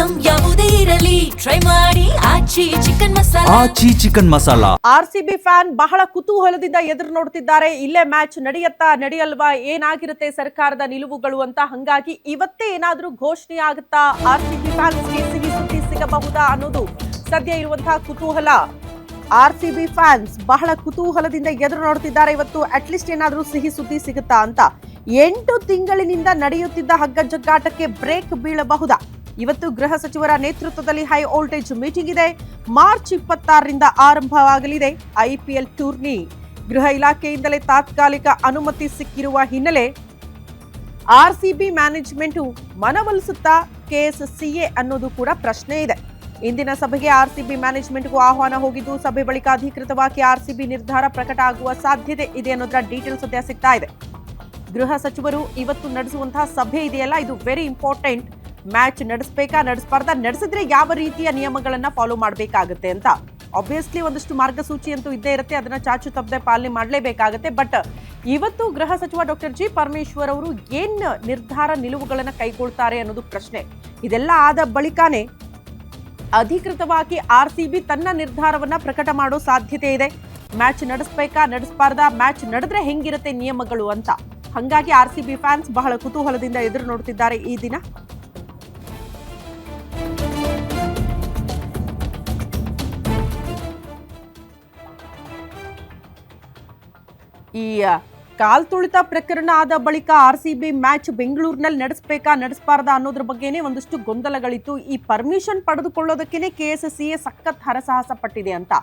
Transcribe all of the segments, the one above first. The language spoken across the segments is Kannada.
ಐಟಂ ಯಾವುದೇ ಇರಲಿ ಟ್ರೈ ಮಾಡಿ ಆಚಿ ಚಿಕನ್ ಮಸಾಲಾ. ಆರ್ಸಿಬಿ ಫ್ಯಾನ್ ಬಹಳ ಕುತೂಹಲದಿಂದ ಎದುರು ನೋಡ್ತಿದ್ದಾರೆ. ಇಲ್ಲೇ ಮ್ಯಾಚ್ ನಡೆಯಲ್ವಾ, ಏನಾಗಿರುತ್ತೆ ಸರ್ಕಾರದ ನಿಲುವುಗಳು ಅಂತ. ಹಂಗಾಗಿ ಇವತ್ತೇ ಏನಾದ್ರೂ ಘೋಷಣೆ ಆಗುತ್ತಾ, ಆರ್ಸಿಬಿ ಫ್ಯಾನ್ಸ್ಗೆ ಸಿಹಿ ಸುದ್ದಿ ಸಿಗಬಹುದಾ ಅನ್ನೋದು ಸದ್ಯ ಇರುವಂತಹ ಕುತೂಹಲ. ಆರ್ಸಿಬಿ ಫ್ಯಾನ್ಸ್ ಬಹಳ ಕುತೂಹಲದಿಂದ ಎದುರು ನೋಡ್ತಿದ್ದಾರೆ. ಇವತ್ತು ಅಟ್ಲೀಸ್ಟ್ ಏನಾದ್ರೂ ಸಿಹಿ ಸುದ್ದಿ ಸಿಗುತ್ತಾ ಅಂತ. 8 ತಿಂಗಳಿನಿಂದ ನಡೆಯುತ್ತಿದ್ದ ಹಗ್ಗ ಜಗ್ಗಾಟಕ್ಕೆ ಬ್ರೇಕ್ ಬೀಳಬಹುದಾ? ಇವತ್ತು ಗೃಹ ಸಚಿವರ ನೇತೃತ್ವದಲ್ಲಿ ಹೈ ವೋಲ್ಟೇಜ್ ಮೀಟಿಂಗ್ ಇದೆ. ಮಾರ್ಚ್ 26ರಿಂದ ಆರಂಭವಾಗಲಿದೆ ಐಪಿಎಲ್ ಟೂರ್ನಿ. ಗೃಹ ಇಲಾಖೆಯಿಂದಲೇ ತಾತ್ಕಾಲಿಕ ಅನುಮತಿ ಸಿಕ್ಕಿರುವ ಹಿನ್ನೆಲೆ ಆರ್ಸಿಬಿ ಮ್ಯಾನೇಜ್ಮೆಂಟ್ ಮನವೊಲಿಸುತ್ತಾ ಕೆಎಸ್ಸಿಎ ಅನ್ನೋದು ಕೂಡ ಪ್ರಶ್ನೆ ಇದೆ. ಇಂದಿನ ಸಭೆಗೆ ಆರ್ಸಿಬಿ ಮ್ಯಾನೇಜ್ಮೆಂಟ್ಗೂ ಆಹ್ವಾನ ಹೋಗಿದ್ದು, ಸಭೆ ಬಳಿಕ ಅಧಿಕೃತವಾಗಿ ಆರ್ಸಿಬಿ ನಿರ್ಧಾರ ಪ್ರಕಟ ಆಗುವ ಸಾಧ್ಯತೆ ಇದೆ ಅನ್ನೋದರ ಡೀಟೇಲ್ಸ್ ಸದ್ಯ ಸಿಗ್ತಾ ಇದೆ. ಗೃಹ ಸಚಿವರು ಇವತ್ತು ನಡೆಸುವಂತಹ ಸಭೆ ಇದೆಯಲ್ಲ, ಇದು ವೆರಿ ಇಂಪಾರ್ಟೆಂಟ್. ಮ್ಯಾಚ್ ನಡೆಸಬೇಕಾ, ನಡೆಸಬಾರ್ದಾ, ನಡೆಸಿದ್ರೆ ಯಾವ ರೀತಿಯ ನಿಯಮಗಳನ್ನ ಫಾಲೋ ಮಾಡಬೇಕಾಗುತ್ತೆ ಅಂತ. ಆಬ್ವಿಯಸ್ಲಿ ಒಂದಷ್ಟು ಮಾರ್ಗಸೂಚಿ ಅಂತೂ ಇದ್ದೇ ಇರುತ್ತೆ, ಅದನ್ನ ಚಾಚು ತಪ್ಪದೆ ಪಾಲನೆ ಮಾಡಲೇಬೇಕಾಗುತ್ತೆ. ಬಟ್ ಇವತ್ತು ಗೃಹ ಸಚಿವ ಡಾಕ್ಟರ್ ಜಿ ಪರಮೇಶ್ವರ್ ಅವರು ಏನ್ ನಿರ್ಧಾರ ನಿಲುವುಗಳನ್ನ ಕೈಗೊಳ್ತಾರೆ ಅನ್ನೋದು ಪ್ರಶ್ನೆ. ಇದೆಲ್ಲ ಆದ ಬಳಿಕನೇ ಅಧಿಕೃತವಾಗಿ ಆರ್ಸಿಬಿ ತನ್ನ ನಿರ್ಧಾರವನ್ನ ಪ್ರಕಟ ಮಾಡೋ ಸಾಧ್ಯತೆ ಇದೆ. ಮ್ಯಾಚ್ ನಡೆಸಬೇಕಾ, ನಡೆಸಬಾರ್ದಾ, ಮ್ಯಾಚ್ ನಡೆದ್ರೆ ಹೆಂಗಿರುತ್ತೆ ನಿಯಮಗಳು ಅಂತ. ಹಂಗಾಗಿ ಆರ್ಸಿಬಿ ಫ್ಯಾನ್ಸ್ ಬಹಳ ಕುತೂಹಲದಿಂದ ಎದುರು ನೋಡ್ತಿದ್ದಾರೆ ಈ ದಿನ. ಈ ಕಾಲ್ತುಳಿತ ಪ್ರಕರಣ ಆದ ಬಳಿಕ ಆರ್ಸಿಬಿ ಮ್ಯಾಚ್ ಬೆಂಗಳೂರಿನಲ್ಲಿ ನಡೆಸಬೇಕಾ, ನಡೆಸಬಾರ್ದಾ ಅನ್ನೋದ್ರ ಬಗ್ಗೆನೇ ಒಂದಷ್ಟು ಗೊಂದಲಗಳಿತ್ತು. ಈ ಪರ್ಮಿಷನ್ ಪಡೆದುಕೊಳ್ಳೋದಕ್ಕೇನೆ ಕೆಎಸ್ಸಿಎ ಸಖತ್ ಹರಸಾಹಸ ಪಟ್ಟಿದೆ ಅಂತ.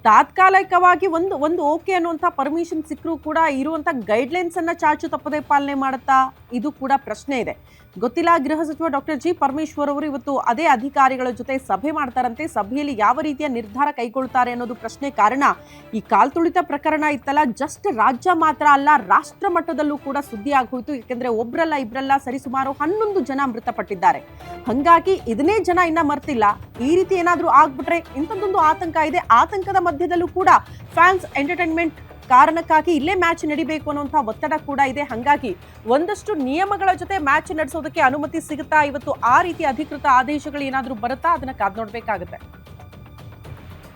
ತಾತ್ಕಾಲಿಕವಾಗಿ ಒಂದು ಓಕೆ ಅನ್ನುವಂಥ ಪರ್ಮಿಷನ್ ಸಿಕ್ಕರೂ ಕೂಡ ಇರುವಂಥ ಗೈಡ್ಲೈನ್ಸ್ ಅನ್ನ ಚಾಚು ತಪ್ಪದೆ ಪಾಲನೆ ಮಾಡುತ್ತಾ, ಇದು ಕೂಡ ಪ್ರಶ್ನೆ ಇದೆ. ಗೊತ್ತಿಲ್ಲ. ಗೃಹ ಸಚಿವ ಡಾಕ್ಟರ್ ಜಿ ಪರಮೇಶ್ವರ್ ಅವರು ಇವತ್ತು ಅದೇ ಅಧಿಕಾರಿಗಳ ಜೊತೆ ಸಭೆ ಮಾಡ್ತಾರಂತೆ. ಸಭೆಯಲ್ಲಿ ಯಾವ ರೀತಿಯ ನಿರ್ಧಾರ ಕೈಗೊಳ್ತಾರೆ ಅನ್ನೋದು ಪ್ರಶ್ನೆ. ಕಾರಣ, ಈ ಕಾಲ್ತುಳಿತ ಪ್ರಕರಣ ಇತ್ತಲ್ಲ, ಜಸ್ಟ್ ರಾಜ್ಯ ಮಾತ್ರ ಅಲ್ಲ, ರಾಷ್ಟ್ರ ಮಟ್ಟದಲ್ಲೂ ಕೂಡ ಸುದ್ದಿ ಆಗೋಯ್ತು. ಯಾಕೆಂದ್ರೆ ಒಬ್ರಲ್ಲ ಇಬ್ರಲ್ಲ, ಸರಿಸುಮಾರು 11 ಜನ ಮೃತಪಟ್ಟಿದ್ದಾರೆ. ಹಂಗಾಗಿ ಇದನ್ನೇ ಜನ ಇನ್ನ ಮರ್ತಿಲ್ಲ. ಈ ರೀತಿ ಏನಾದ್ರೂ ಆಗ್ಬಿಟ್ರೆ ಇಂಥದ್ದೊಂದು ಆತಂಕ ಇದೆ. ಆತಂಕದ ಮಧ್ಯದಲ್ಲೂ ಕೂಡ ಫ್ಯಾನ್ಸ್ ಎಂಟರ್ಟೈನ್ಮೆಂಟ್ ಕಾರಣಕ್ಕಾಗಿ ಇಲ್ಲೇ ಮ್ಯಾಚ್ ನಡಿಬೇಕು ಅನ್ನುವಂಥ ಒತ್ತಡ ಕೂಡ ಇದೆ. ಹಂಗಾಗಿ ಒಂದಷ್ಟು ನಿಯಮಗಳ ಜೊತೆ ಮ್ಯಾಚ್ ನಡೆಸೋದಕ್ಕೆ ಅನುಮತಿ ಸಿಗುತ್ತಾ, ಇವತ್ತು ಆ ರೀತಿ ಅಧಿಕೃತ ಆದೇಶಗಳು ಏನಾದ್ರೂ ಬರುತ್ತಾ, ಅದನ್ನ ಕಾದ್ ನೋಡ್ಬೇಕಾಗುತ್ತೆ.